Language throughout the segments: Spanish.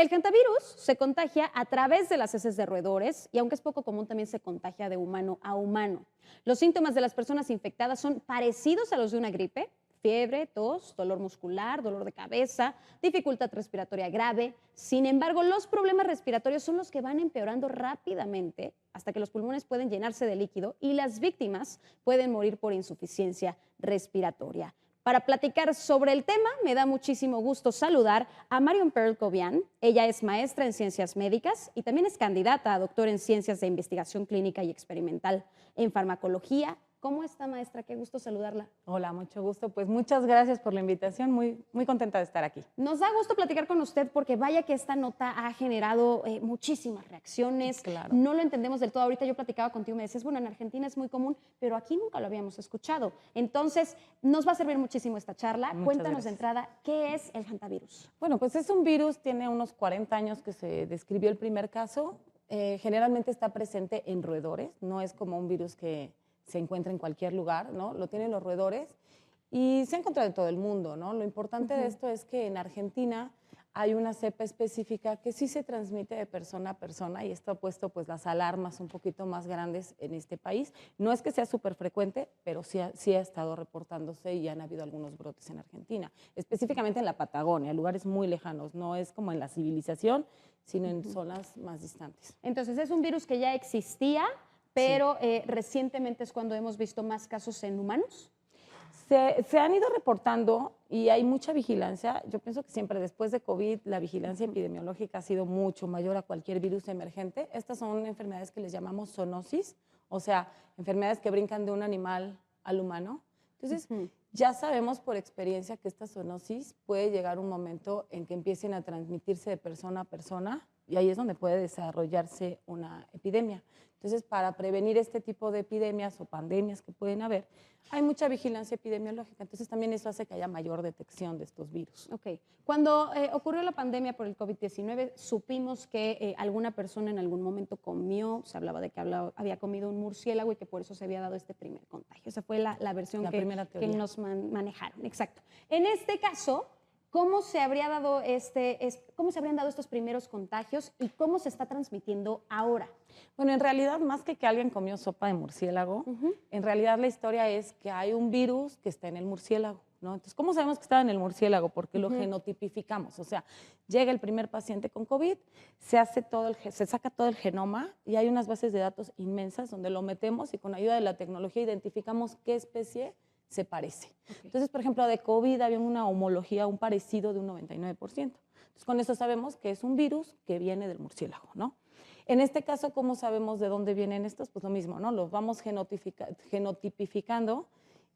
El hantavirus se contagia a través de las heces de roedores y aunque es poco común también se contagia de humano a humano. Los síntomas de las personas infectadas son parecidos a los de una gripe: fiebre, tos, dolor muscular, dolor de cabeza, dificultad respiratoria grave. Sin embargo, los problemas respiratorios son los que van empeorando rápidamente hasta que los pulmones pueden llenarse de líquido y las víctimas pueden morir por insuficiencia respiratoria. Para platicar sobre el tema, me da muchísimo gusto saludar a Marion Pearl Cobian. Ella es maestra en ciencias médicas y también es candidata a doctor en ciencias de investigación clínica y experimental en farmacología. ¿Cómo está, maestra? Qué gusto saludarla. Hola, mucho gusto. Pues muchas gracias por la invitación. Muy contenta de estar aquí. Nos da gusto platicar con usted porque vaya que esta nota ha generado muchísimas reacciones. Claro. No lo entendemos del todo. Ahorita yo platicaba contigo y me decías, bueno, en Argentina es muy común, pero aquí nunca lo habíamos escuchado. Entonces, nos va a servir muchísimo esta charla. Muchas Cuéntanos de gracias. entrada, ¿qué es el hantavirus? Bueno, pues es un virus, tiene unos 40 años que se describió el primer caso. Generalmente está presente en roedores, no es como un virus que se encuentra en cualquier lugar, ¿no? Lo tienen los roedores y se encuentra en todo el mundo, ¿no? Lo importante de esto es que en Argentina hay una cepa específica que sí se transmite de persona a persona y esto ha puesto pues las alarmas un poquito más grandes en este país. No es que sea súper frecuente, pero sí ha estado reportándose y han habido algunos brotes en Argentina, específicamente en la Patagonia, lugares muy lejanos, no es como en la civilización, sino en zonas más distantes. Entonces, es un virus que ya existía, pero recientemente es cuando hemos visto más casos en humanos. Se han ido reportando y hay mucha vigilancia. Yo pienso que siempre después de COVID la vigilancia epidemiológica ha sido mucho mayor a cualquier virus emergente. Estas son enfermedades que les llamamos zoonosis, o sea, enfermedades que brincan de un animal al humano. Entonces, ya sabemos por experiencia que esta zoonosis puede llegar un momento en que empiecen a transmitirse de persona a persona y ahí es donde puede desarrollarse una epidemia. Entonces, para prevenir este tipo de epidemias o pandemias que pueden haber, hay mucha vigilancia epidemiológica. Entonces, también eso hace que haya mayor detección de estos virus. Ok. Cuando ocurrió la pandemia por el COVID-19, supimos que alguna persona en algún momento comió, se hablaba de que había comido un murciélago y que por eso se había dado este primer contagio. Esa fue la versión primera que teoría. nos manejaron. Exacto. En este caso, ¿cómo se habrían dado estos primeros contagios y cómo se está transmitiendo ahora? Bueno, en realidad, más que alguien comió sopa de murciélago, en realidad la historia es que hay un virus que está en el murciélago, ¿no? Entonces, ¿cómo sabemos que estaba en el murciélago? Porque lo genotipificamos, o sea, llega el primer paciente con COVID, se saca todo el genoma y hay unas bases de datos inmensas donde lo metemos y con ayuda de la tecnología identificamos qué especie se parece. Entonces, por ejemplo, de COVID había una homología, un parecido de un 99%. Entonces, con eso sabemos que es un virus que viene del murciélago, ¿no? En este caso, ¿cómo sabemos de dónde vienen estos? Pues lo mismo, ¿no? Los vamos genotipificando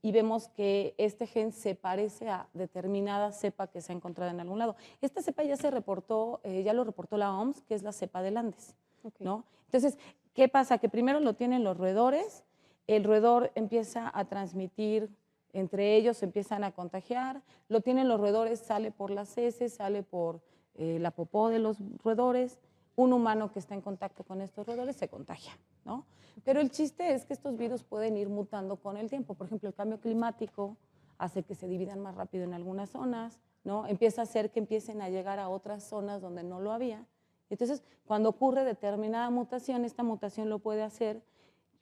y vemos que este gen se parece a determinada cepa que se ha encontrado en algún lado. Esta cepa ya se reportó, ya lo reportó la OMS, que es la cepa del Andes, ¿no? Entonces, ¿qué pasa? Que primero lo tienen los roedores, el roedor empieza a transmitir, entre ellos se empiezan a contagiar, lo tienen los roedores, sale por las heces, sale por la popó de los roedores. Un humano que está en contacto con estos roedores se contagia, ¿no? Pero el chiste es que estos virus pueden ir mutando con el tiempo. Por ejemplo, el cambio climático hace que se dividan más rápido en algunas zonas, ¿no? Empieza a hacer que empiecen a llegar a otras zonas donde no lo había. Entonces, cuando ocurre determinada mutación, esta mutación lo puede hacer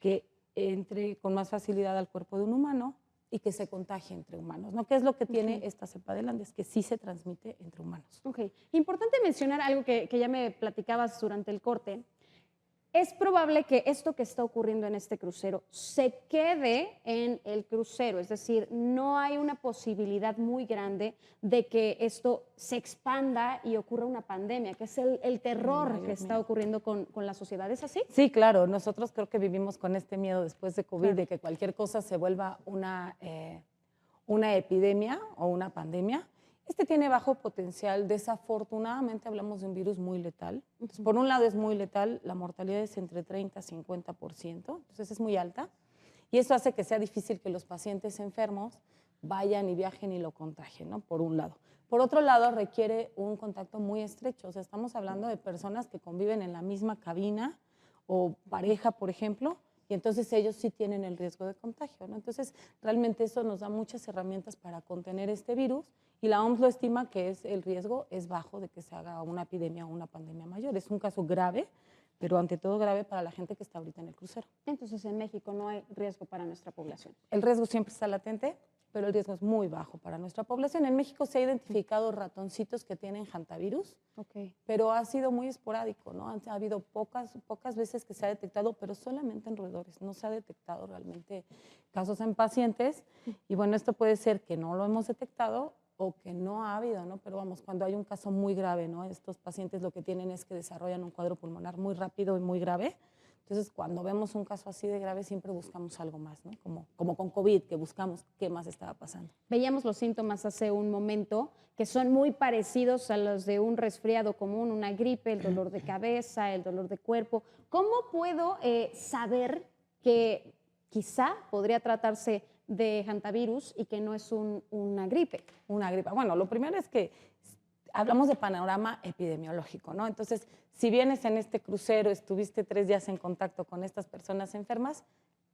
que entre con más facilidad al cuerpo de un humano y que se contagie entre humanos, ¿no? ¿Qué es lo que tiene esta cepa del Andes? Que sí se transmite entre humanos. Ok. Importante mencionar algo que ya me platicabas durante el corte. Es probable que esto que está ocurriendo en este crucero se quede en el crucero, es decir, no hay una posibilidad muy grande de que esto se expanda y ocurra una pandemia, que es el terror que está ocurriendo con la sociedad. ¿Es así? Sí, claro. Nosotros creo que vivimos con este miedo después de COVID, Claro. de que cualquier cosa se vuelva una epidemia o una pandemia. Este tiene bajo potencial. Desafortunadamente hablamos de un virus muy letal. Entonces, por un lado es muy letal, la mortalidad es entre 30 y 50%, entonces es muy alta. Y eso hace que sea difícil que los pacientes enfermos vayan y viajen y lo contagien, ¿no? Por un lado. Por otro lado, requiere un contacto muy estrecho. O sea, estamos hablando de personas que conviven en la misma cabina o pareja, por ejemplo, y entonces ellos sí tienen el riesgo de contagio, ¿no? Entonces, realmente eso nos da muchas herramientas para contener este virus y la OMS lo estima que el riesgo es bajo de que se haga una epidemia o una pandemia mayor. Es un caso grave, pero ante todo grave para la gente que está ahorita en el crucero. Entonces, en México no hay riesgo para nuestra población. El riesgo siempre está latente, pero el riesgo es muy bajo para nuestra población. En México se ha identificado ratoncitos que tienen hantavirus, pero ha sido muy esporádico, ¿no? Ha habido pocas veces que se ha detectado, pero solamente en roedores. No se ha detectado realmente casos en pacientes. Y bueno, esto puede ser que no lo hemos detectado o que no ha habido, ¿no? Pero vamos, cuando hay un caso muy grave, ¿no? Estos pacientes lo que tienen es que desarrollan un cuadro pulmonar muy rápido y muy grave. Entonces, cuando vemos un caso así de grave, siempre buscamos algo más, ¿no? Como con COVID, que buscamos qué más estaba pasando. Veíamos los síntomas hace un momento, que son muy parecidos a los de un resfriado común, una gripe, el dolor de cabeza, el dolor de cuerpo. ¿Cómo puedo saber que quizá podría tratarse de hantavirus y que no es una gripe? Una gripe. Bueno, lo primero es que hablamos de panorama epidemiológico, ¿no? Entonces, si vienes en este crucero, estuviste 3 días en contacto con estas personas enfermas,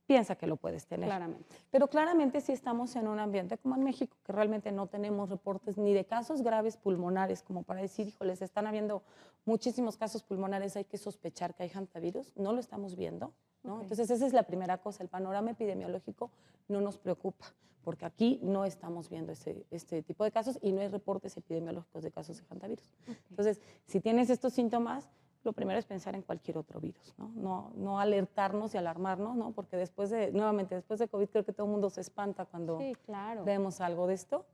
piensa que lo puedes tener. Claramente. Pero claramente si estamos en un ambiente como en México, que realmente no tenemos reportes ni de casos graves pulmonares, como para decir, híjoles, están habiendo muchísimos casos pulmonares, hay que sospechar que hay hantavirus, no lo estamos viendo, ¿no? Entonces esa es la primera cosa, el panorama epidemiológico no nos preocupa, porque aquí no estamos viendo este tipo de casos y no hay reportes epidemiológicos de casos de hantavirus. Entonces, si tienes estos síntomas, lo primero es pensar en cualquier otro virus, ¿no? No alertarnos y alarmarnos, ¿no? Porque nuevamente, después de COVID creo que todo el mundo se espanta cuando vemos algo de esto.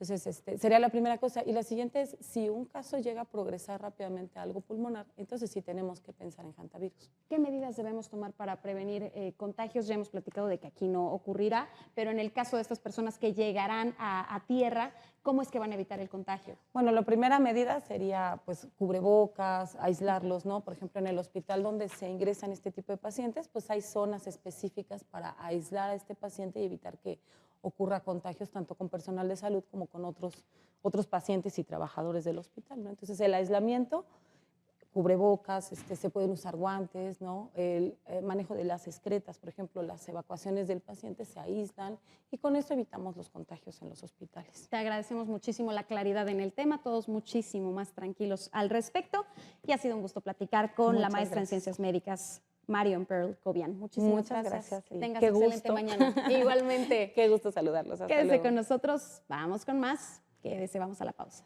Entonces, sería la primera cosa. Y la siguiente es, si un caso llega a progresar rápidamente a algo pulmonar, entonces sí tenemos que pensar en hantavirus. ¿Qué medidas debemos tomar para prevenir contagios? Ya hemos platicado de que aquí no ocurrirá, pero en el caso de estas personas que llegarán a tierra, ¿cómo es que van a evitar el contagio? Bueno, la primera medida sería, pues, cubrebocas, aislarlos, ¿no? Por ejemplo, en el hospital donde se ingresan este tipo de pacientes, pues hay zonas específicas para aislar a este paciente y evitar que ocurra contagios tanto con personal de salud como con otros pacientes y trabajadores del hospital, ¿no? Entonces, el aislamiento, cubrebocas, se pueden usar guantes, ¿no? El manejo de las excretas, por ejemplo, las evacuaciones del paciente se aíslan y con eso evitamos los contagios en los hospitales. Te agradecemos muchísimo la claridad en el tema, todos muchísimo más tranquilos al respecto y ha sido un gusto platicar con la maestra en Ciencias Médicas, Marion Pearl Cobian. Muchas gracias. Que tengas excelente mañana. Igualmente. Qué gusto saludarlos. Hasta Quédese luego. con nosotros. Vamos con más. Quédese, vamos a la pausa.